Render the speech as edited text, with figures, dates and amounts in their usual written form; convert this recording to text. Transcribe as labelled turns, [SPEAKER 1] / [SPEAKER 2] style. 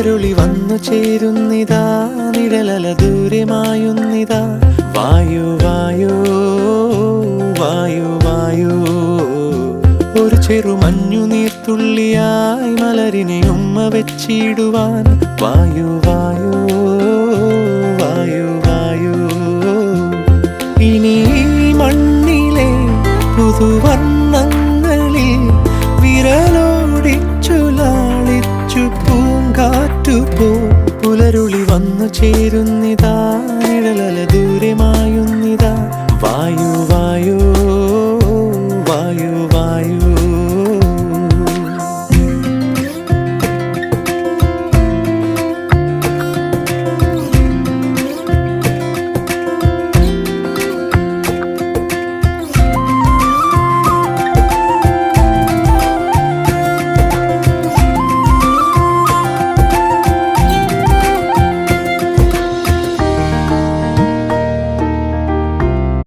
[SPEAKER 1] പുലരുളി വന്നു ചേരുന്നിതാ, നിഴലല ദൂരെ മായുന്നിതാ. വായു വായോ വായു വായോ, ഒരു ചെറു മഞ്ഞു നീർത്തുള്ളിയായി മലരിനെ ഉമ്മ വെച്ചിടുവാൻ. വായു വായോ വായു വായോ, ഇനി മണ്ണിലെ പുതുവർണ്ണങ്ങളിൽ വിരലോടിച്ചു ലാളിച്ചു പൂങ്കാറ്റുപോ. പുലരുളി വന്നു ചേരുന്നിതാ, നിഴലല ദൂരെ മായുന്നിതാ. വായു